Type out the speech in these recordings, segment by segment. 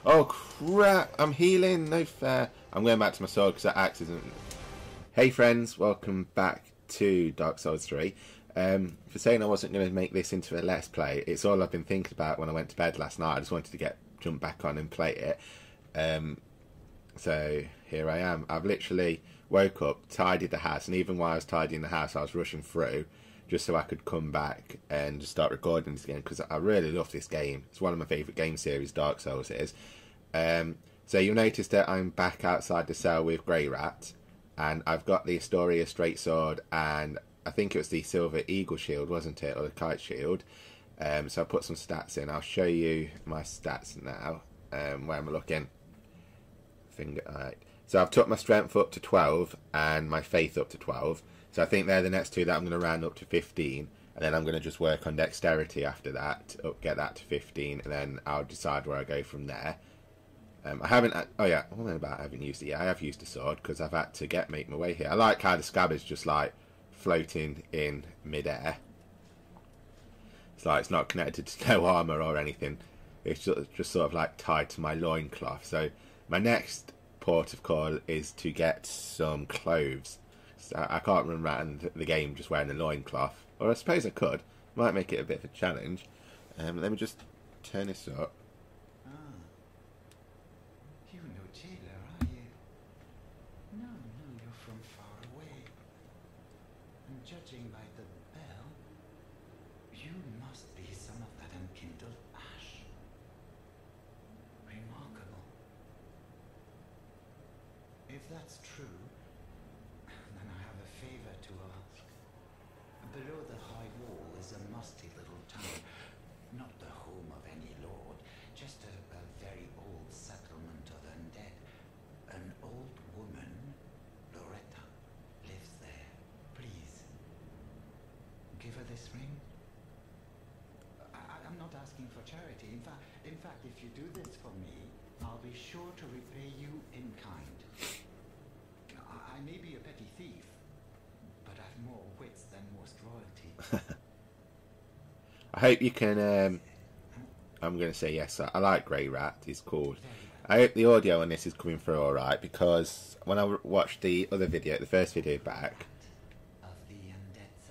Oh crap, I'm healing, no fair. I'm going back to my sword because that axe isn't... Hey friends, welcome back to Dark Souls 3. For saying I wasn't going to make this into a Let's Play, it's all I've been thinking about when I went to bed last night. I just wanted to jump back on and play it. So here I am. I've literally woke up, tidied the house, and even while I was tidying the house I was rushing through just so I could come back and just start recording this again because I really love this game. It's one of my favourite game series, Dark Souls is. So you'll notice that I'm back outside the cell with Grey Rat, and I've got the Astoria Straight Sword, and I think it was the Silver Eagle Shield, wasn't it, or the Kite Shield. So I put some stats in. I'll show you my stats now. Where am I looking? Alright. So I've took my strength up to 12 and my faith up to 12. So I think they're the next two that I'm going to round up to 15, and then I'm going to just work on dexterity after that, get that to 15, and then I'll decide where I go from there. I haven't... Oh yeah, what am I about? I haven't used it yet. I have used the sword because I've had to make my way here. I like how the scab is just like floating in mid-air. It's like it's not connected to no armour or anything. It's just sort of like tied to my loincloth. So my next port of call is to get some clothes. So I can't run around the game just wearing a loincloth. Or I suppose I could. Might make it a bit of a challenge. Let me just turn this up. Ah. You're no jailer, are you? No, you're from far away. And judging by the bell, you must be some of that unkindled ash. Remarkable. If that's true, then I have a favor to ask. Below the high wall is a musty little town. Not the home of any lord, just a very old settlement of undead. An old woman, Loretta, lives there. Please, give her this ring. I'm not asking for charity. In fact, if you do this for me, I'll be sure to repay you in kind. I may be a petty thief, but I've more wits than most royalty. I hope you can... I'm going to say yes. I like Grey Rat. He's cool. I hope the audio on this is coming through alright, because when I watched the other video, the first video back,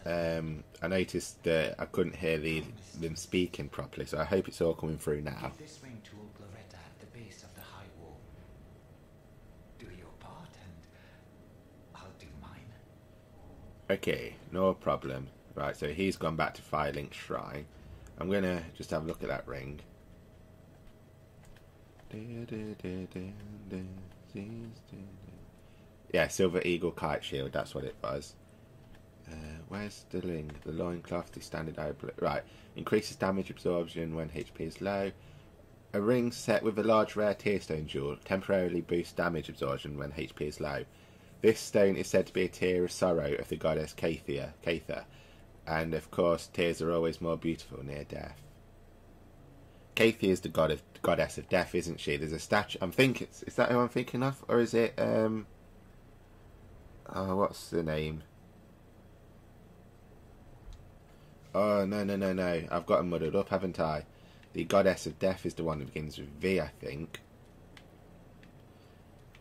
I noticed that I couldn't hear them speaking properly, so I hope it's all coming through now. Give this ring to old Loretta at the base of the high wall. Do your part and I'll do mine. Okay, no problem. Right, so he's gone back to Firelink's Shrine. I'm going to just have a look at that ring. Yeah, Silver Eagle Kite Shield, that's what it was. Where's the link? The loincloth, the standard output. Right, increases damage absorption when HP is low. A ring set with a large rare tearstone jewel temporarily boosts damage absorption when HP is low. This stone is said to be a tear of sorrow of the goddess Cather, and of course tears are always more beautiful near death. Cather is the goddess of death, isn't she? There's a statue. Is that who I'm thinking of, or is it oh, what's the name? Oh, no. I've got them muddled up, haven't I? The goddess of death is the one that begins with V, I think.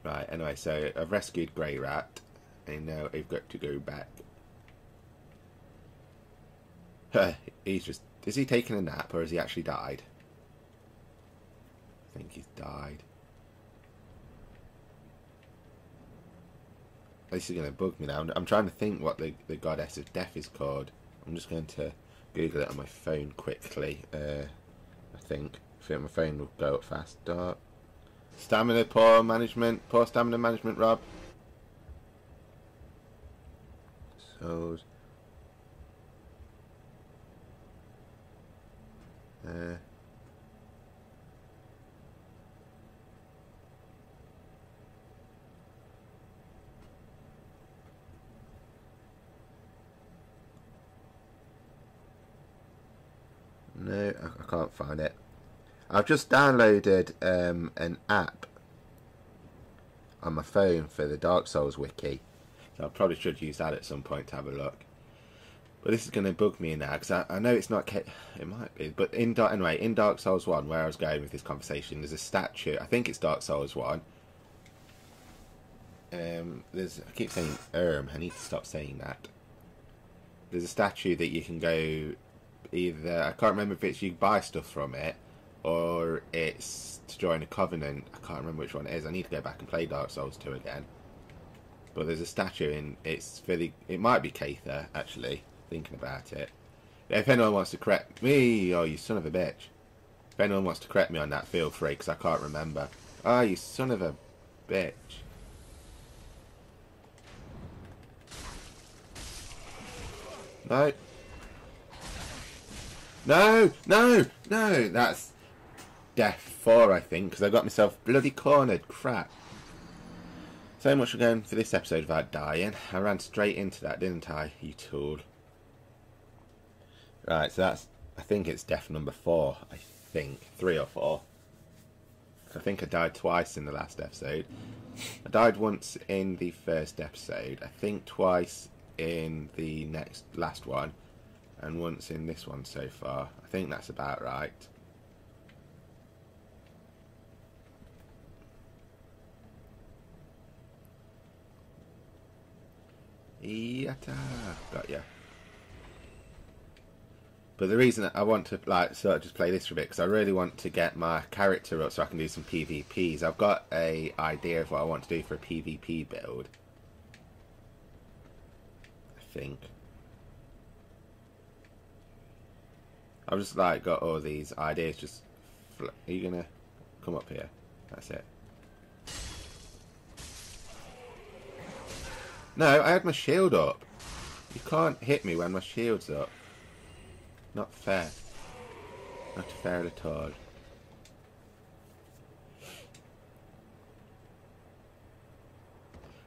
Right, anyway, so I've rescued Grey Rat, and now I've got to go back. He's just... Is he taking a nap, or has he actually died? I think he's died. This is going to bug me now. I'm trying to think what the goddess of death is called. I'm just going to Google it on my phone quickly. I think my phone will go up fast. Dark. Stamina, poor stamina management, Rob. So... No, I can't find it. I've just downloaded an app on my phone for the Dark Souls wiki, so I probably should use that at some point to have a look. But this is going to bug me now, because I know it's not... It might be. But anyway, in Dark Souls 1, where I was going with this conversation, there's a statue. I think it's Dark Souls 1. I keep saying I need to stop saying that. There's a statue that you can go... Either... I can't remember if it's you buy stuff from it, or it's to join a covenant. I can't remember which one it is. I need to go back and play Dark Souls 2 again. But there's a statue in... It might be Caither, actually. Thinking about it. If anyone wants to correct me, oh you son of a bitch. If anyone wants to correct me on that, feel free, because I can't remember. Oh, you son of a bitch. No. No, no, no. That's death 4, I think, because I got myself bloody cornered. Crap. So much for going for this episode without dying. I ran straight into that, didn't I, you tool? Right, so that's... I think it's death number 4. I think. 3 or 4. I think I died twice in the last episode. I died once in the first episode. I think twice in the last one. And once in this one so far. I think that's about right. Yatta! Got ya. But the reason I want to sort of just play this for a bit, because I really want to get my character up so I can do some PvPs. I've got an idea of what I want to do for a PvP build. I think. I've just got all these ideas. Just are you gonna come up here? That's it. No, I had my shield up. You can't hit me when my shield's up. Not fair. Not fair at all.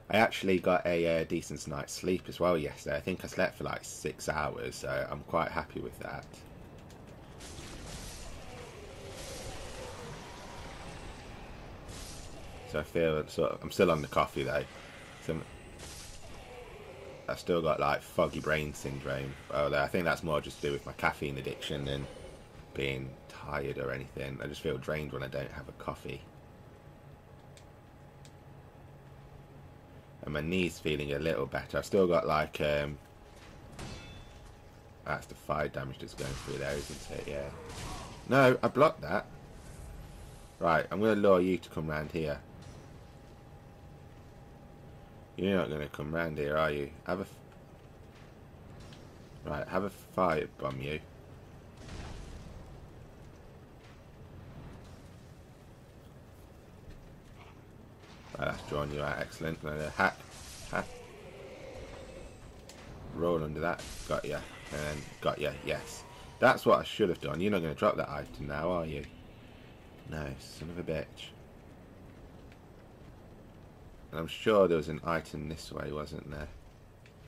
I actually got a decent night's sleep as well yesterday. I think I slept for like 6 hours, so I'm quite happy with that. So I feel I'm still on the coffee though. So I've still got like foggy brain syndrome. Although I think that's more just to do with my caffeine addiction than being tired or anything. I just feel drained when I don't have a coffee. And my knee's feeling a little better. I've still got like that's the fire damage that's going through there, isn't it? Yeah. No, I blocked that. Right, I'm going to lure you to come round here. You're not going to come round here, are you? Have a fire bomb, you. Right, that's drawn you out. Excellent. Hack. Roll under that. Got ya. And got ya. Yes. That's what I should have done. You're not going to drop that item now, are you? No, son of a bitch. And I'm sure there was an item this way, wasn't there?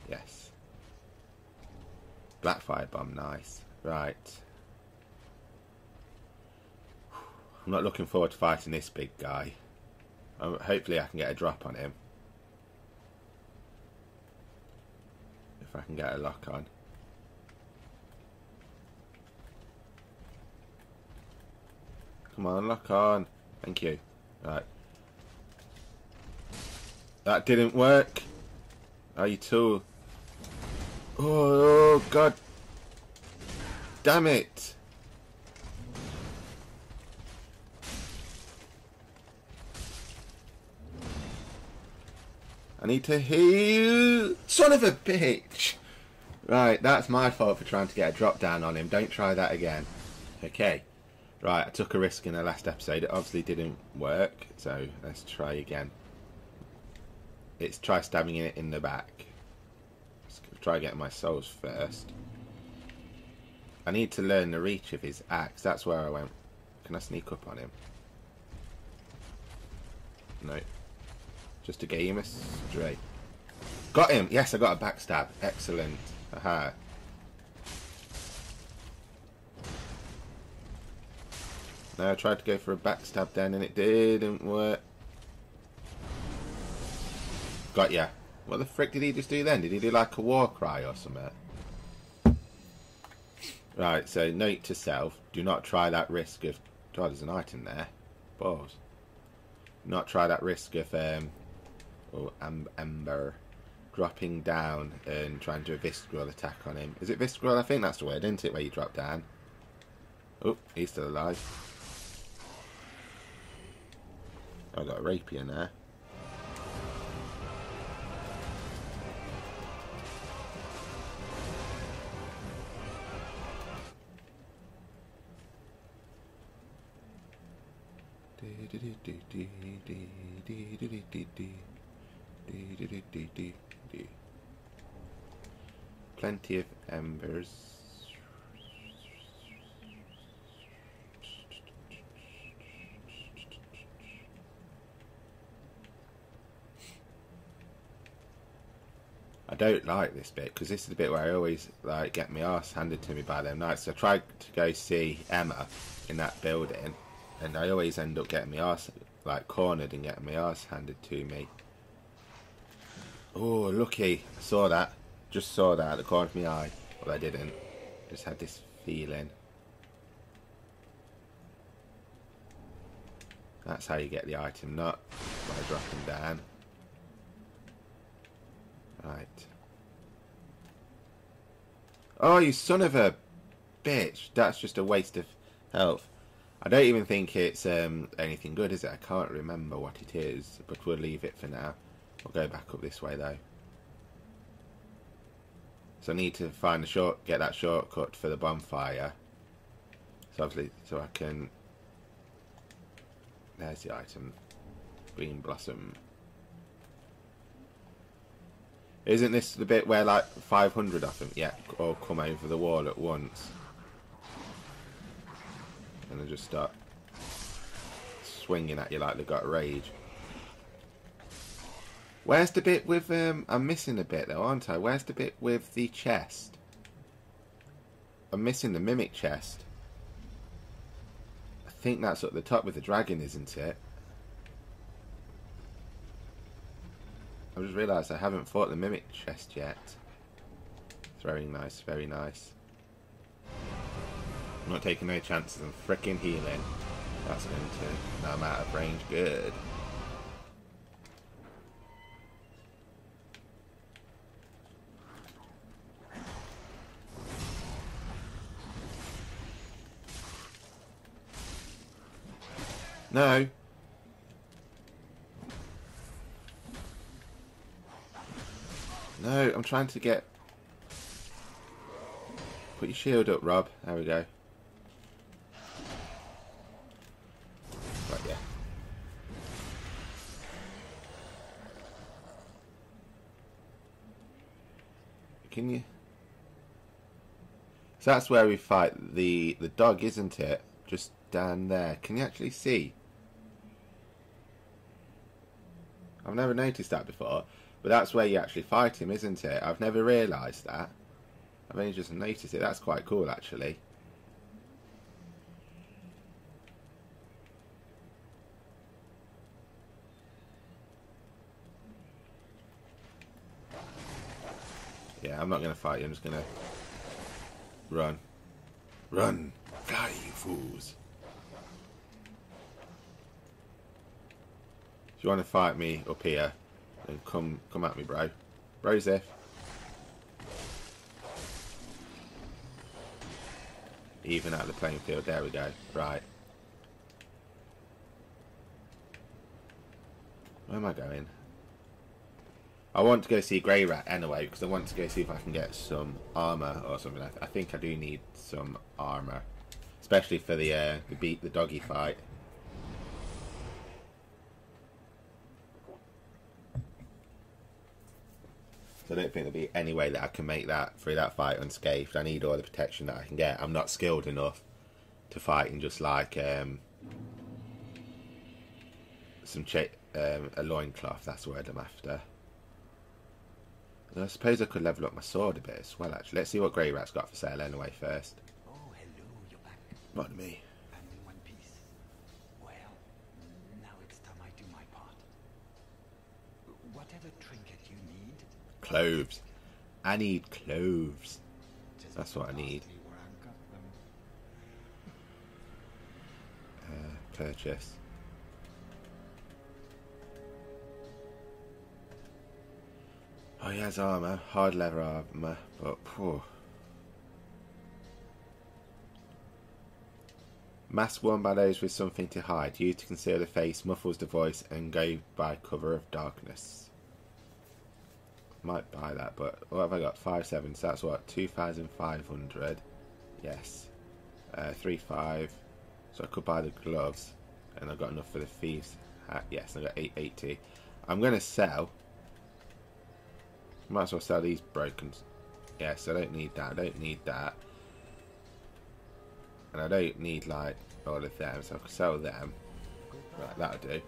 Yes. Blackfire bomb, nice. Right. I'm not looking forward to fighting this big guy. Hopefully I can get a drop on him. If I can get a lock on. Come on, lock on. Thank you. Right. That didn't work. Oh, you tool. Oh, God. Damn it. I need to heal. Son of a bitch. Right, that's my fault for trying to get a drop down on him. Don't try that again. Okay. Right, I took a risk in the last episode. It obviously didn't work. So, let's try again. It's try stabbing it in the back. Let's try getting my souls first. I need to learn the reach of his axe. That's where I went. Can I sneak up on him? No. Just to get him straight. Got him! Yes, I got a backstab. Excellent. Aha. No, I tried to go for a backstab then and it didn't work. Got ya. What the frick did he just do then? Did he do like a war cry or something? Right, so note to self, do not try that risk of... Oh, there's an item there. Balls. Not try that risk of Ember dropping down and trying to do a visceral attack on him. Is it visceral? I think that's the word, isn't it, where you drop down? Oh, he's still alive. I got a rapier there. Plenty of embers. I don't like this bit because this is the bit where I always like get my arse handed to me by them knights. So I tried to go see Emma in that building, and I always end up getting my arse like cornered and getting my arse handed to me. Oh, lucky! I saw that. Just saw that at the corner of my eye. Well, I didn't. Just had this feeling. That's how you get the item, not by dropping down. Right. Oh, you son of a bitch. That's just a waste of health. I don't even think it's anything good, is it? I can't remember what it is, but we'll leave it for now. I'll go back up this way, though. So I need to find get that shortcut for the bonfire. So obviously, so I can... There's the item. Green blossom. Isn't this the bit where like 500 of them, yeah, all come over the wall at once? And they just start swinging at you like they've got rage. Where's the bit with, I'm missing a bit though, aren't I? Where's the bit with the chest? I'm missing the mimic chest. I think that's at the top with the dragon, isn't it? I just realised I haven't fought the mimic chest yet. It's very nice, very nice. I'm not taking no chances on fricking healing. That's going to... Now I'm out of range. Good. No. No, I'm trying to get... Put your shield up, Rob. There we go. Right, yeah. Can you... So that's where we fight the dog, isn't it? Just down there. Can you actually see? I've never noticed that before. But that's where you actually fight him, isn't it? I've never realised that. I've only just noticed it. That's quite cool, actually. Yeah, I'm not going to fight you. I'm just going to run. Run! Fly, you fools! If you want to fight me up here, then come at me, bro. Brozif. Even out the playing field. There we go. Right. Where am I going? I want to go see Grey Rat anyway, because I want to go see if I can get some armour or something. I think I do need some armour. Especially for the beat the doggy fight. So I don't think there'll be any way that I can make that through that fight unscathed. I need all the protection that I can get. I'm not skilled enough to fight in just like a loincloth. That's the word I'm after. And I suppose I could level up my sword a bit as well, actually. Let's see what Grey Rat's got for sale anyway first. Oh, hello, you're back. Pardon me. I'm in one piece. Well, now it's time I do my part. Whatever trinket you need. Cloves. I need cloves. That's what I need. purchase. Oh, he has armour, hard leather armour, but phew. Mask worn by those with something to hide, used to conceal the face, muffles the voice, and go by cover of darkness. Might buy that, but what have I got? 5.7, so that's what, 2,500. Yes. 3.5. So I could buy the gloves, and I've got enough for the thieves hat. Yes, I got 880. I'm going to sell. Might as well sell these broken. Yes, I don't need that. I don't need that. And I don't need like all of them, so I can sell them. Right, that'll do.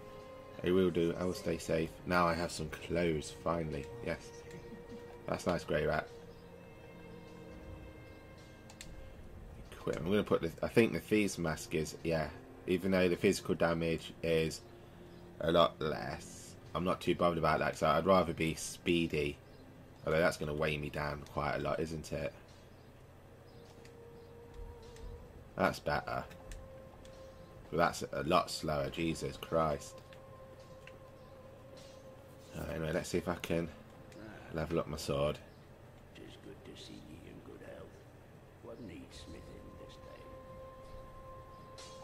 It will do. I will stay safe. Now I have some clothes, finally. Yes. That's nice, grey rat. Equip. I'm going to put this. I think the thieves mask is, yeah, even though the physical damage is a lot less, I'm not too bothered about that, so I'd rather be speedy. Although that's going to weigh me down quite a lot, isn't it? That's better. But that's a lot slower, Jesus Christ. Anyway, let's see if I can level up my sword. It is good to see ye in good health. What needs smithing this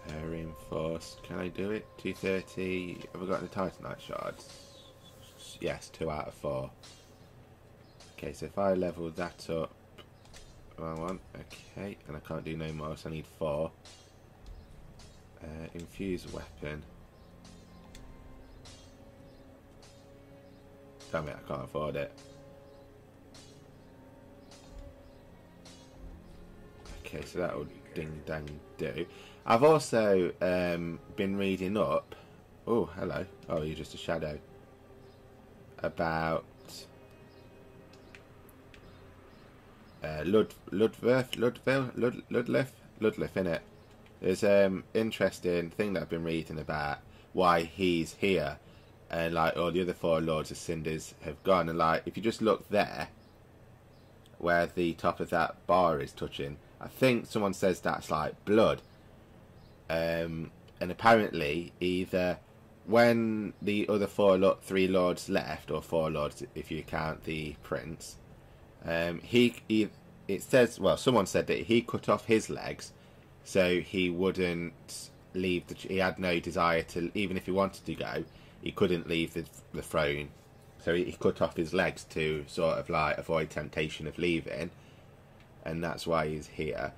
day? Reinforced. Can I do it? 230. Have I got any Titanite shards? Yes, 2 out of 4. Okay, so if I level that up. One. Okay, and I can't do no more, so I need 4. Infuse weapon. Damn it, I can't afford it. Okay, so that will ding dang do. I've also been reading up. Oh, hello. Oh, you're just a shadow. About Ludlif, innit? There's interesting thing that I've been reading about why he's here, and like all the other 4 Lords of Cinders have gone, and like if you just look there, where the top of that bar is touching, I think someone says that's like blood, and apparently either when the other 3 Lords left, or 4 Lords if you count the Prince. It says, well, someone said that he cut off his legs so he wouldn't leave he had no desire to, even if he wanted to go, he couldn't leave the throne, so he cut off his legs to sort of like avoid temptation of leaving, and that's why he's here.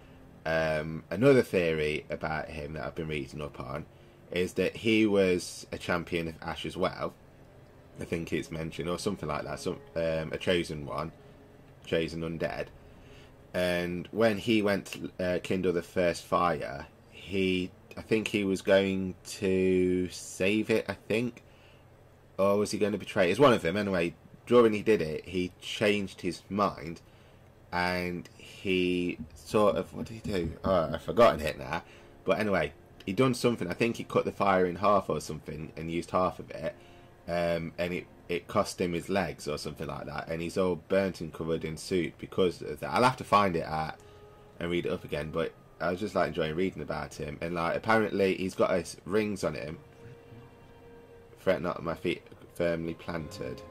Another theory about him that I've been reading up on is that he was a champion of Ash as well. I think it's mentioned, or something like that, a chosen one, chosen undead, and when he went to kindle the first fire, I think he was going to save it, I think, or was he going to betray it? It's one of them. Anyway, during he did it, he changed his mind, and he sort of, what did he do? Oh, I've forgotten it now, but anyway, he done something. I think he cut the fire in half or something and used half of it, and it cost him his legs or something like that, and he's all burnt and covered in soot because of that. I'll have to find it out and read it up again, but I was just like enjoying reading about him, and like apparently he's got his rings on him. Fret not, my feet firmly planted.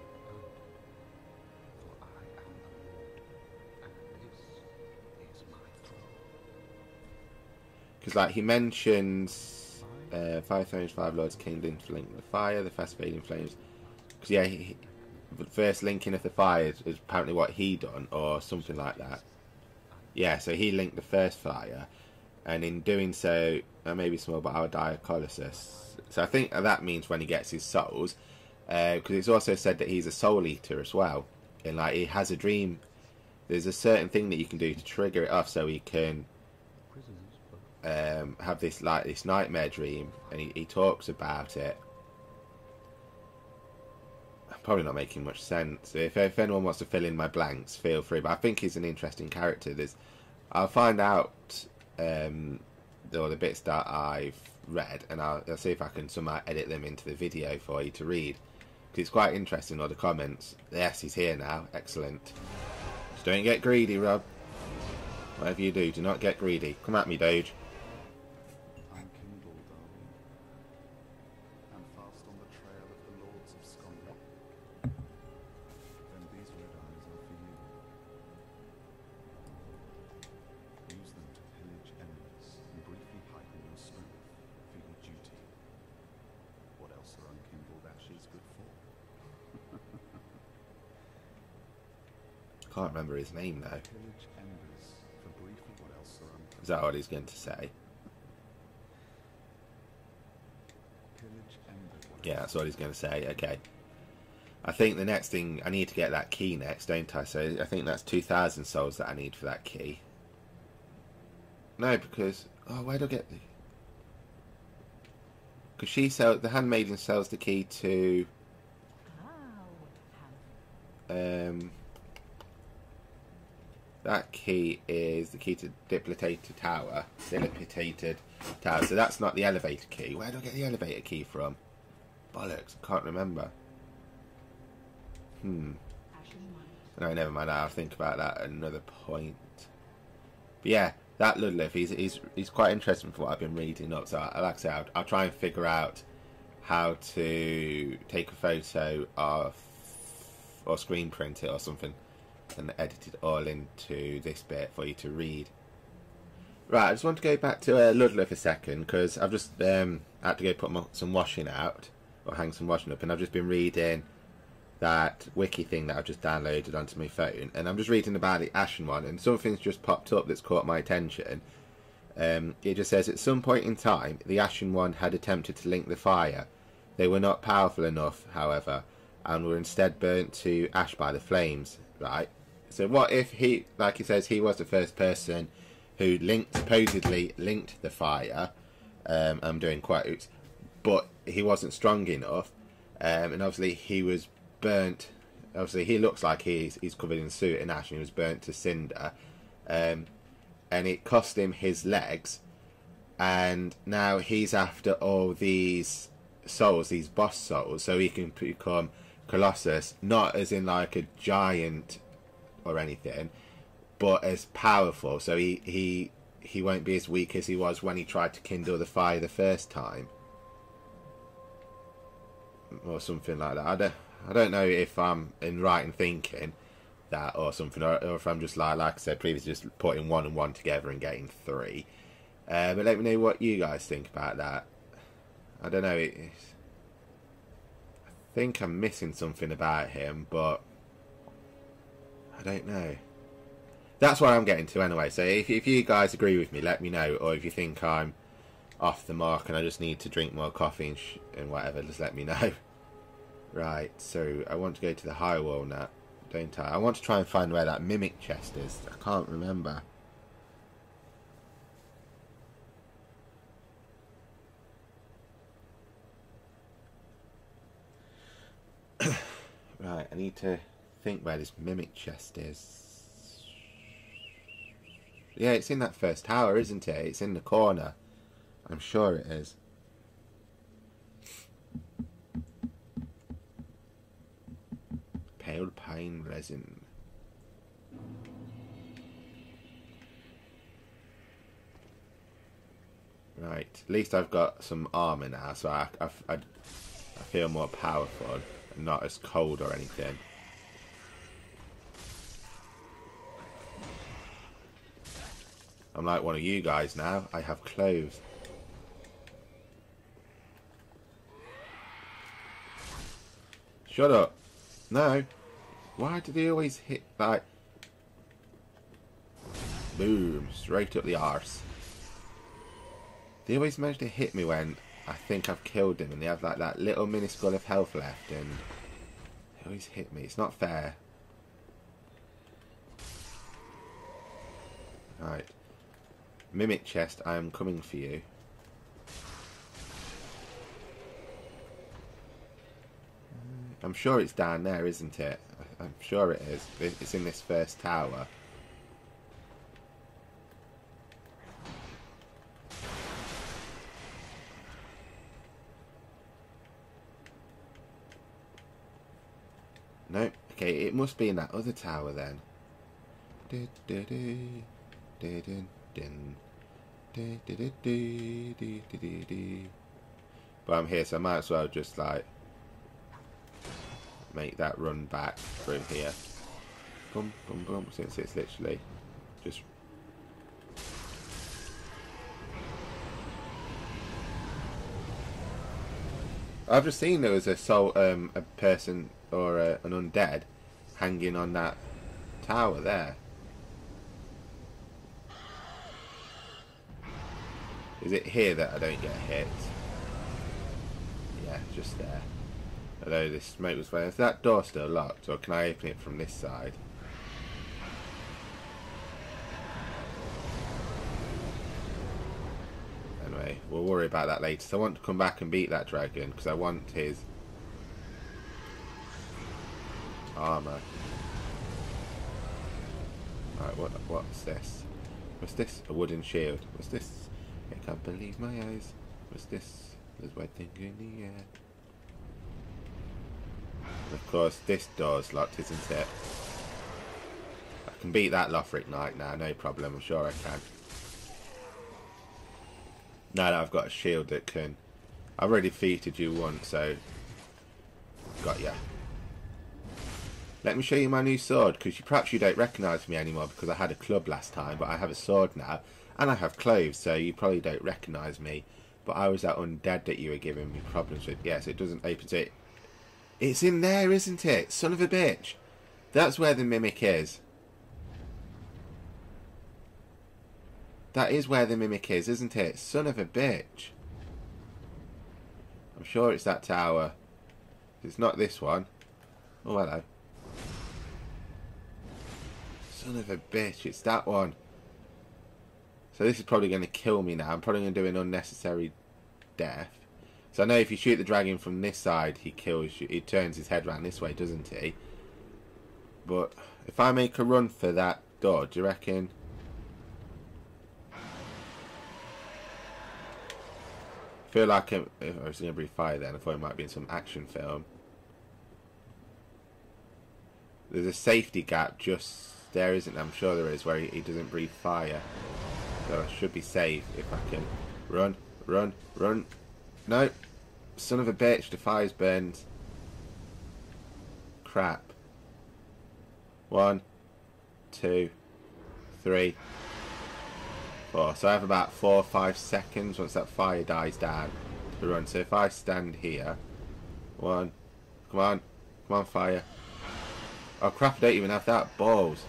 Because like he mentions 5 thrones, 5 lords, kingdom to link the fire, the fast fading flames. Because yeah, the first linking of the fire is apparently what he done, or something like that. Yeah, so he linked the first fire, and in doing so, maybe small, but I'll die of colossus. So I think that means when he gets his souls, because it's also said that he's a soul eater as well, and like he has a dream. There's a certain thing that you can do to trigger it off, so he can have this nightmare dream, and he talks about it. Probably not making much sense. If anyone wants to fill in my blanks, feel free. But I think he's an interesting character. I'll find out all the bits that I've read, and I'll see if I can somehow edit them into the video for you to read. Because it's quite interesting, all the comments. Yes, he's here now. Excellent. Just don't get greedy, Rob. Whatever you do not get greedy. Come at me, Doge. Can't remember his name now. Pillage embers for brief of what else are Is that what he's going to say? pillage embers. Yeah, that's what he's going to say. Okay. I think the next thing, I need to get that key next, don't I? So I think that's 2,000 souls that I need for that key. No, because... Oh, where do I get the... Because she sells... The handmaiden sells the key to... That key is the key to Dilapidated Tower. Dilapidated Tower. So that's not the elevator key. Where do I get the elevator key from? Bollocks, I can't remember. No, never mind. I'll think about that at another point. But yeah, that Ludleth, he's quite interesting for what I've been reading up. So, like I say, I'll try and figure out how to take a photo of, or screen print it or something, and edit it all into this bit for you to read. Right, I just want to go back to Ludleth a second, because I've just had to go put some washing out, or hang some washing up, and I've just been reading that wiki thing that I've just downloaded onto my phone, and I'm just reading about the Ashen one, and something's just popped up that's caught my attention. It just says, at some point in time, the Ashen one had attempted to link the fire. They were not powerful enough, however, and were instead burnt to ash by the flames. Right? So what if he, like he says, he was the first person who supposedly linked the fire, I'm doing quotes, but he wasn't strong enough, and obviously he was burnt. Obviously he looks like he's covered in soot and ash, and he was burnt to cinder, and it cost him his legs, and now he's after all these souls, these boss souls, so he can become Colossus, not as in like a giant or anything, but as powerful, so he won't be as weak as he was when he tried to kindle the fire the first time, or something like that. I don't know if I'm right in thinking that or something, or if I'm just like I said previously, just putting 1 and 1 together and getting 3. But let me know what you guys think about that. I don't know. I think I'm missing something about him, but I don't know. That's what I'm getting to anyway. So if you guys agree with me, let me know. Or if you think I'm off the mark and I just need to drink more coffee and whatever, just let me know. Right, so I want to go to the high wall now, don't I? I want to try and find where that mimic chest is. I can't remember. Right, I need to think where this mimic chest is. Yeah, it's in that first tower, isn't it? It's in the corner. I'm sure it is. Pale pine resin. Right, at least I've got some armour now, so I feel more powerful and not as cold or anything. I'm like one of you guys now. I have clothes. Shut up. No. Why do they always hit like... Boom. Straight up the arse. They always manage to hit me when I think I've killed them, and they have like that little minuscule of health left, and they always hit me. It's not fair. Right. Mimic chest, I am coming for you. I'm sure it's down there, isn't it? I'm sure it is. It's in this first tower. Nope. Okay, it must be in that other tower then. But I'm here, so I might as well just like make that run back through here. Boom, boom, boom. Since it's literally just. I've just seen there was a soul, a person or an undead hanging on that tower there. Is it here that I don't get hit? Yeah, just there. Although this smoke was fine. Is that door still locked, or can I open it from this side? Anyway, we'll worry about that later. So I want to come back and beat that dragon, because I want his armour. Right, what's this? What's this? A wooden shield. What's this? I can't believe my eyes. What's this? There's white thing in the air. And of course, this door's locked, isn't it? I can beat that Lothric Knight now, no problem. I'm sure I can. Now that I've got a shield that can... I've already defeated you once, so... Got ya. Let me show you my new sword, because perhaps you don't recognise me anymore because I had a club last time, but I have a sword now. And I have clothes, so you probably don't recognise me. But I was that undead that you were giving me problems with. Yes, it doesn't open to it. It's in there, isn't it? Son of a bitch. That's where the mimic is. That is where the mimic is, isn't it? Son of a bitch. I'm sure it's that tower. It's not this one. Oh, hello. Son of a bitch, it's that one. So this is probably going to kill me now. I'm probably going to do an unnecessary death. So I know if you shoot the dragon from this side, he kills you. He turns his head around this way, doesn't he? But if I make a run for that door, do you reckon? I feel like I was going to breathe fire then. I thought it might be in some action film. There's a safety gap just there, isn't there? I'm sure there is, where he doesn't breathe fire. So I should be safe if I can run, run, run. No. Son of a bitch, defies burns. Crap. 1, 2, 3, 4. So I have about 4 or 5 seconds once that fire dies down to run. So if I stand here. 1. Come on. Come on, fire. Oh crap, I don't even have that. Balls.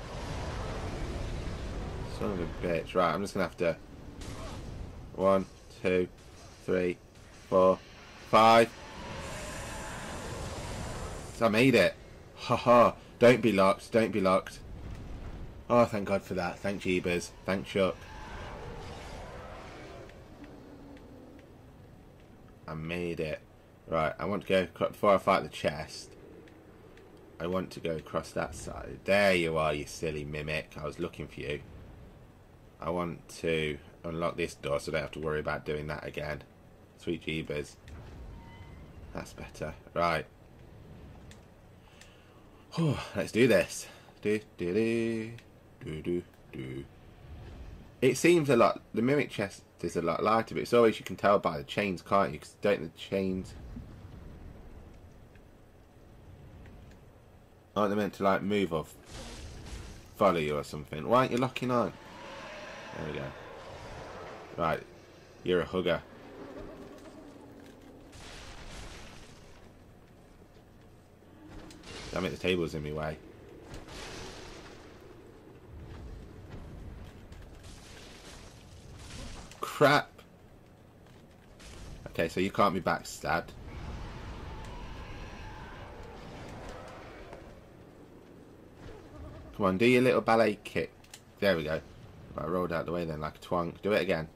Son of a bitch. Right, I'm just going to have to... 1, 2, 3, 4, 5. So I made it. Haha. Don't be locked. Don't be locked. Oh, thank God for that. Thank Jeebers. Thank Chuck. I made it. Right, I want to go... Before I fight the chest, I want to go across that side. There you are, you silly mimic. I was looking for you. I want to unlock this door so I don't have to worry about doing that again. Sweet Jeebers. That's better. Right. Oh, let's do this. Do. It seems a lot... The mimic chest is a lot lighter, but it's always, you can tell by the chains, can't you? Because don't the chains... Aren't they meant to, like, move or follow you or something? Why aren't you locking on? There we go. Right. You're a hugger. Damn it, the table's in my way. Crap! Okay, so you can't be backstabbed. Come on, do your little ballet kick. There we go. I rolled out the way then like a twonk. Do it again.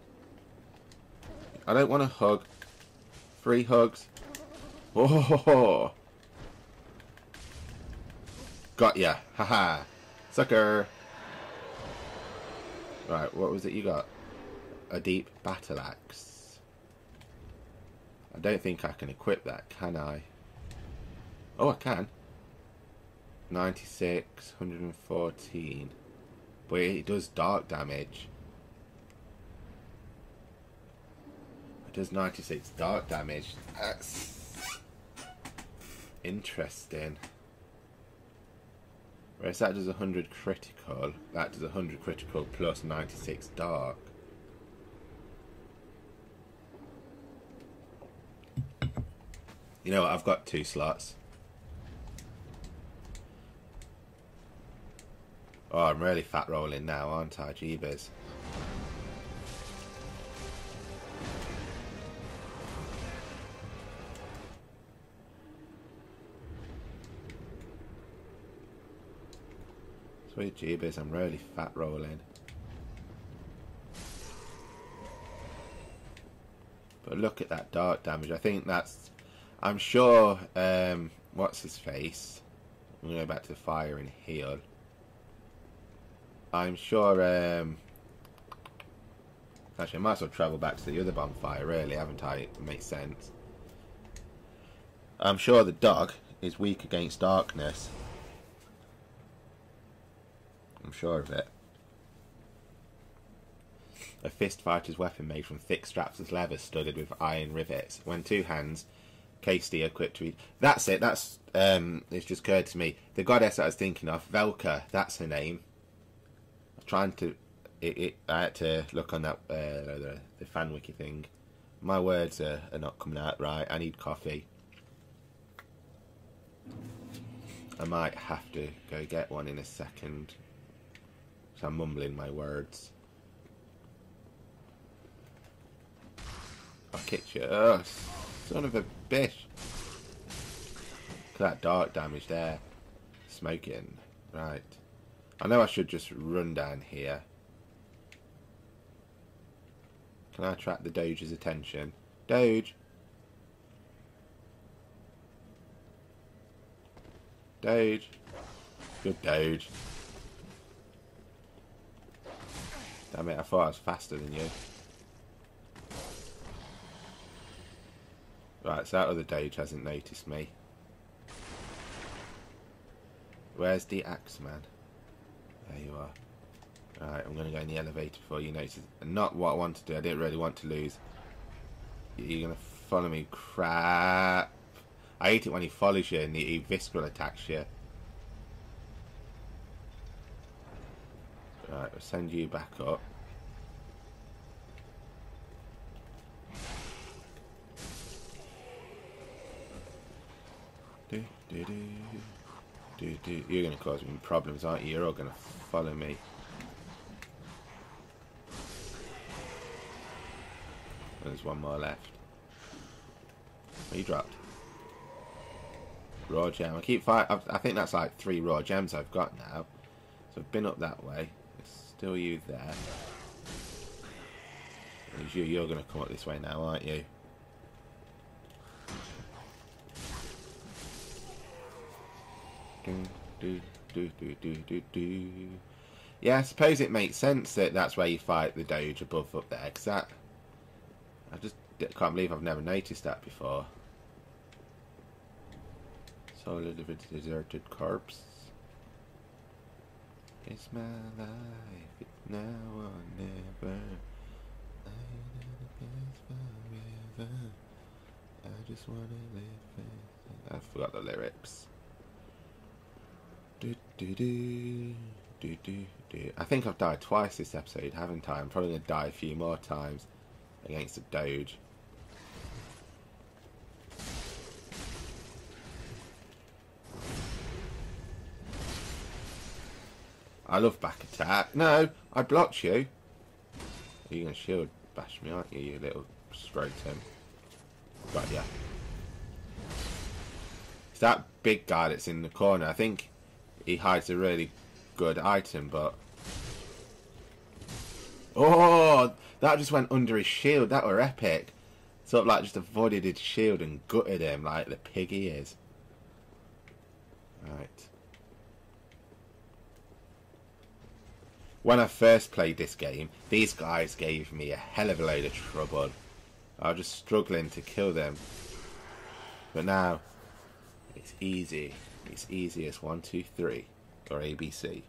I don't want a hug. 3 hugs. Oh! Got ya. Haha. Sucker. Right, what was it you got? A deep battle axe. I don't think I can equip that, can I? Oh, I can. 96, 114. But it does dark damage. It does 96 dark damage. That's interesting. Whereas that does 100 critical. That does 100 critical plus 96 dark. You know what? I've got 2 slots. Oh, I'm really fat rolling now, aren't I, Jeebers? Sweet Jeebers, I'm really fat rolling. But look at that dark damage. I think that's... I'm sure... what's his face? I'm going to go back to the fire and heal. I'm sure... actually, I might as well travel back to the other bonfire, really, haven't I? It makes sense. I'm sure the dog is weak against darkness. I'm sure of it. A fist fighter's weapon made from thick straps of leather studded with iron rivets. When two hands, cased equipped to... That's it, that's... it's just occurred to me. The goddess I was thinking of, Velka, that's her name. I was trying to... I had to look on that, the fan wiki thing. My words are not coming out right. I need coffee. I might have to go get one in a second. So I'm mumbling my words. I'll kick you. Oh, son of a bitch. Look at that dark damage there. Smoking. Right. I know I should just run down here. Can I attract the Doge's attention? Doge! Doge! Good Doge. Damn it, I thought I was faster than you. Right, so that other Doge hasn't noticed me. Where's the Axeman? There you are. Right, I'm going to go in the elevator before you notice. Not what I want to do. I didn't really want to lose. You're going to follow me. Crap. I hate it when he follows you and he visceral attacks you. Right, we'll send you back up. You're going to cause me problems, aren't you? You're all going to follow me. There's one more left. Oh, you dropped. Raw gem. I keep fighting. I think that's like 3 raw gems I've got now. So I've been up that way. There's still you there. You're going to come up this way now, aren't you? Yeah, I suppose it makes sense that that's where you fight the Doge above up there, because that... I just can't believe I've never noticed that before. Soul of a deserted corpse. It's my life, it's now or never. Forever. I just wanna live. I forgot the lyrics. I think I've died twice this episode, haven't I? I'm probably going to die a few more times against the Doge. I love back attack. No, I blocked you. You're going to shield bash me, aren't you, you little scrotum? Right, yeah. It's that big guy that's in the corner. I think he hides a really good item, but... Oh! That just went under his shield. That were epic. Sort of like just avoided his shield and gutted him like the pig he is. Right. When I first played this game, these guys gave me a hell of a load of trouble. I was just struggling to kill them. But now, it's easy. It's easy as 1, 2, 3. Or ABC.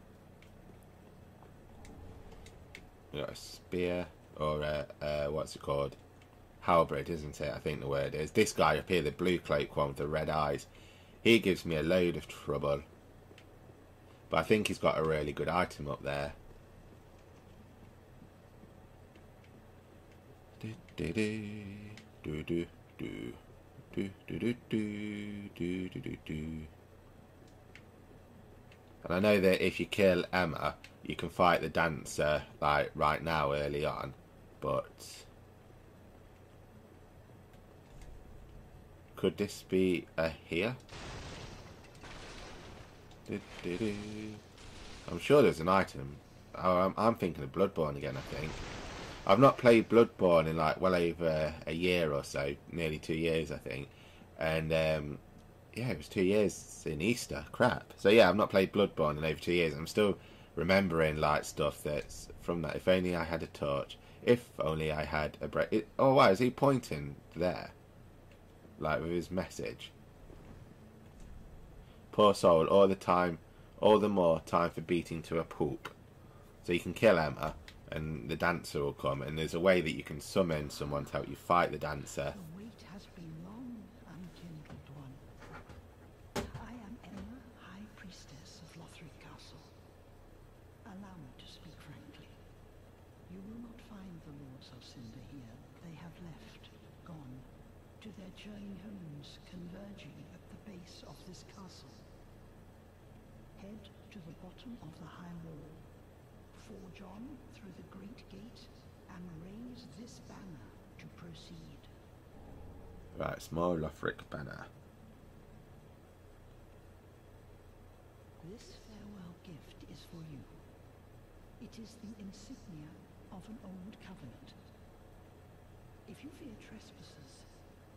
We got a spear. Or a, what's it called? Halberd, isn't it? I think the word is. This guy up here, the blue cloak one with the red eyes. He gives me a load of trouble. But I think he's got a really good item up there. And I know that if you kill Emma, you can fight the dancer, like, right now, early on. But... could this be a here? I'm sure there's an item. Oh, I'm thinking of Bloodborne again, I think. I've not played Bloodborne in, like, well over a year or so. Nearly 2 years, I think. And, yeah, it was 2 years in Easter. Crap. So yeah, I've not played Bloodborne in over 2 years. I'm still remembering like stuff that's from that. If only I had a torch. If only I had a break. Oh wow, is he pointing there? Like with his message. Poor soul, all the time, all the more time for beating to a pulp. So you can kill Emma and the dancer will come, and there's a way that you can summon someone to help you fight the dancer. The wait has been long, unkindled one. I am Emma, High Priestess of Lothric Castle. Allow me to speak frankly. You will not find the Lords of Cinder here. They have left, gone, to their journey homes converging at the base of this castle. Head to the bottom of the high wall, forge on through the great gate, and raise this banner to proceed. Right, small Lothric banner. This farewell gift is for you. It is the insignia of an old covenant. If you fear trespassers,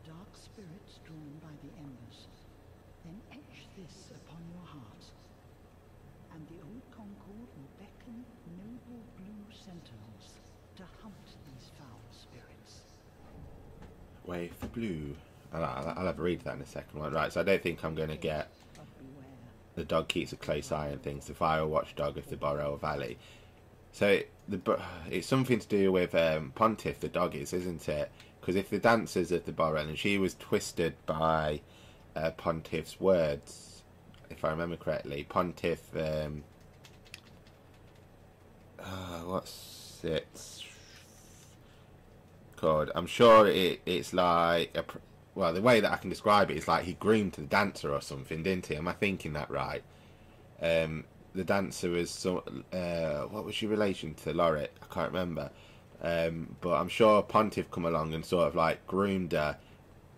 dark spirits drawn by the embers, then etch this upon your heart, and the old Concord will beckon noble blue sentinels to hunt these foul spirits. Wave the blue. I'll have a read of that in a second. Right, so I don't think I'm going to get But beware. the dog keeps a close eye on things. The fire watchdog of the Borrow Valley. So it's something to do with Pontiff, the dog is, isn't it? Because if the dancers of the Borrow, and she was twisted by Pontiff's words, if I remember correctly. Pontiff, what's it called? I'm sure it's like well, the way that I can describe it is like he groomed the dancer or something, didn't he? Am I thinking that right? The dancer was what was your relation to Lorik? I can't remember. But I'm sure Pontiff come along and sort of like groomed her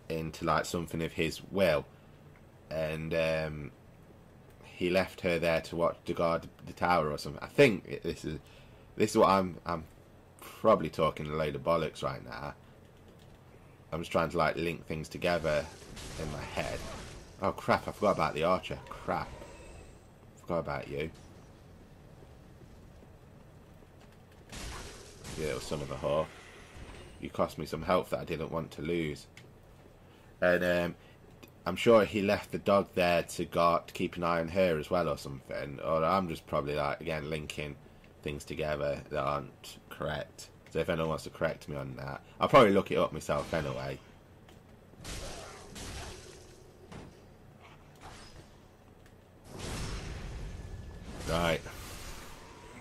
into like something of his will, and he left her there to guard the tower or something. I think this is what I'm probably talking a load of bollocks right now. I'm just trying to like link things together in my head. Oh crap, I forgot about the archer. Crap. Forgot about you. You little son of a whore. You cost me some health that I didn't want to lose. And I'm sure he left the dog there to keep an eye on her as well or something. Or I'm just probably like, again, linking things together that aren't correct. So if anyone wants to correct me on that, I'll probably look it up myself anyway. Right.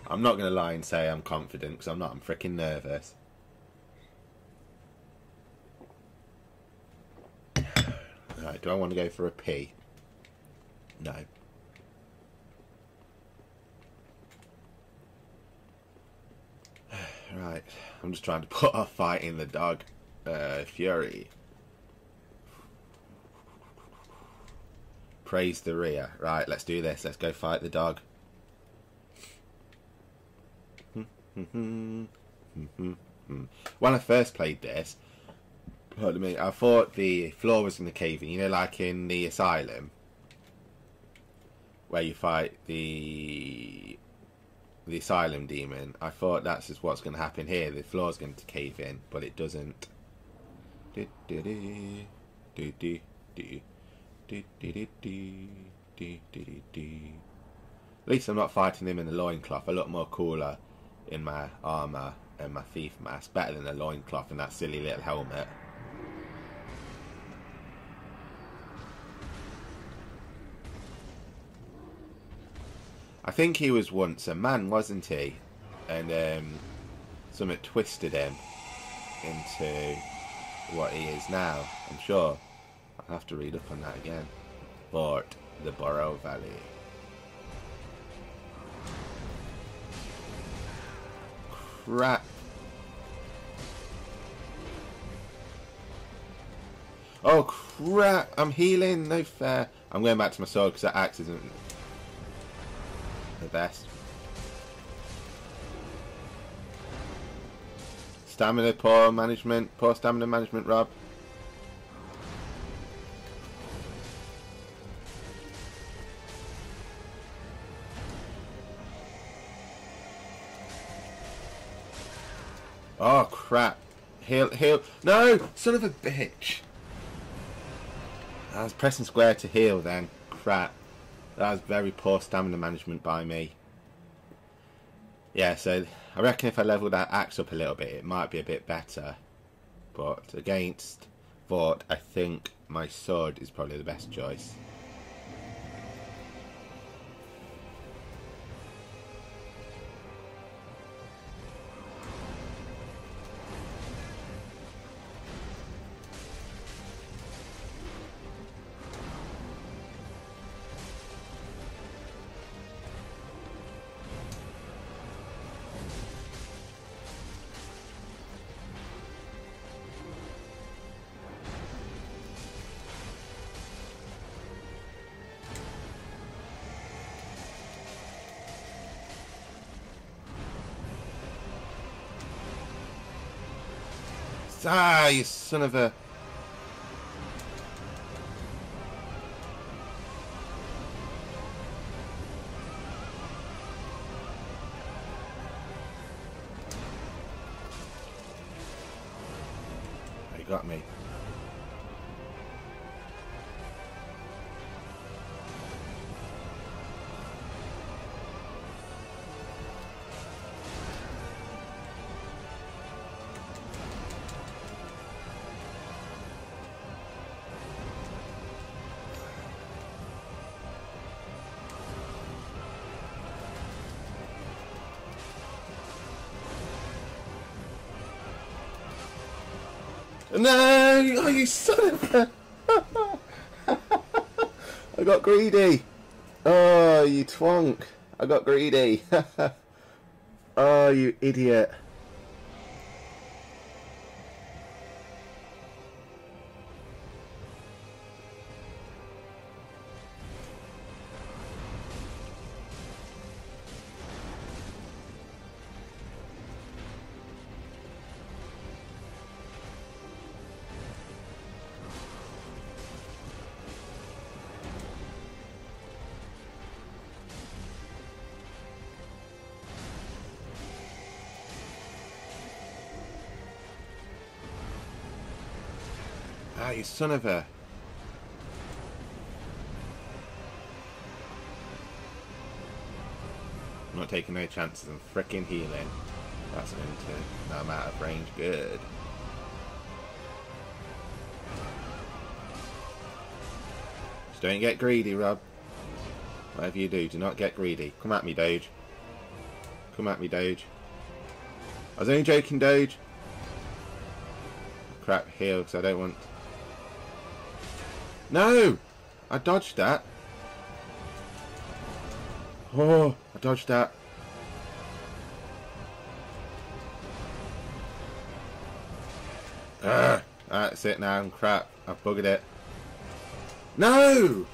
I'm not going to lie and say I'm confident, because I'm not. I'm freaking nervous. Right, do I want to go for a pee? No. Right, I'm just trying to put off fighting the dog. Fury. Praise the rear. Right, let's do this. Let's go fight the dog. When I first played this, pardon me, I thought the floor was going to cave in. You know, like in the asylum, where you fight the asylum demon. I thought that's just what's going to happen here. The floor's going to cave in, but it doesn't. At least I'm not fighting him in the loincloth. I look more cooler in my armour and my thief mask. Better than the loincloth and that silly little helmet. I think he was once a man, wasn't he? And something twisted him into what he is now, I'm sure. I'll have to read up on that again. Vordt, the Borrow Valley. crap. Oh crap, I'm healing, no fair. I'm going back to my sword because that axe isn't the best. Stamina, poor management, poor stamina management, Rob. Oh crap. Heal, heal. No! Son of a bitch! I was pressing square to heal then. Crap. That was very poor stamina management by me. Yeah, so I reckon if I leveled that axe up a little bit, it might be a bit better. But against Vordt, I think my sword is probably the best choice. Ah, you son of a... You got me. No! Oh, you son of a... I got greedy. Oh, you twonk. I got greedy. Oh, you idiot. Ah, you son of a... I'm not taking no chances. I'm fricking healing. That's going to... No, I'm out of range. Good. Just don't get greedy, Rob. Whatever you do, do not get greedy. Come at me, Doge. Come at me, Doge. I was only joking, Doge. Crap, heal, because I don't want... No! I dodged that. Oh, I dodged that. That's it now. Crap. I've buggered it. No!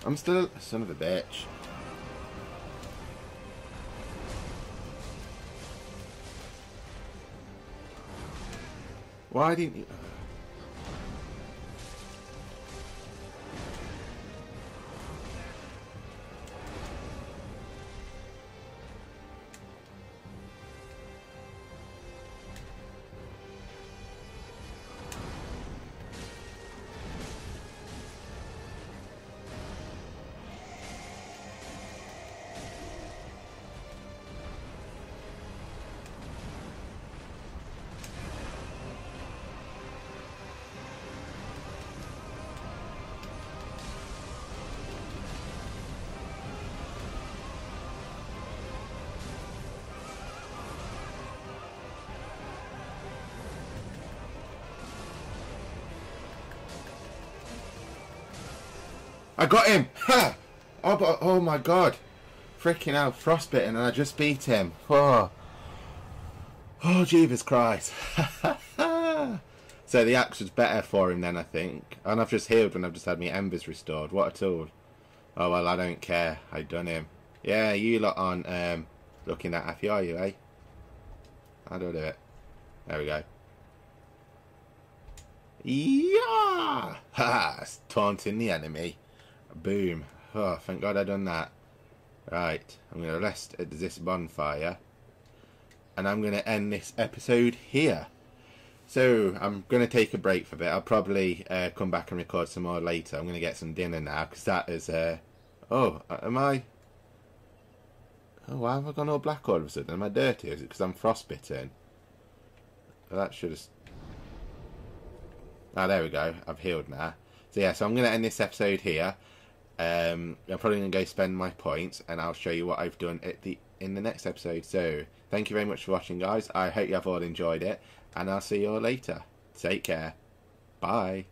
I'm still... Son of a bitch. Why didn't you... I got him! Ha! Oh, but, oh my god. Freaking hell, frostbitten and I just beat him. Oh. Oh, Jeepers Christ. So the axe was better for him then, I think. And I've just healed when I've just had my embers restored. What a tool. Oh, well, I don't care. I done him. Yeah, you lot aren't looking that happy, are you, eh? How do I do it? There we go. Yeah! Ha! It's taunting the enemy. Boom. Oh, thank God I done that. Right, I'm going to rest at this bonfire. And I'm going to end this episode here. So, I'm going to take a break for a bit. I'll probably come back and record some more later. I'm going to get some dinner now, because that is... Oh, am I... Oh, why have I gone all black all of a sudden? Am I dirty? Is it because I'm frostbitten? Well, that should have... Ah, there we go. I've healed now. So, yeah, so I'm going to end this episode here. I'm probably going to go spend my points, and I'll show you what I've done in the next episode. So, thank you very much for watching, guys. I hope you have all enjoyed it, and I'll see you all later. Take care. Bye.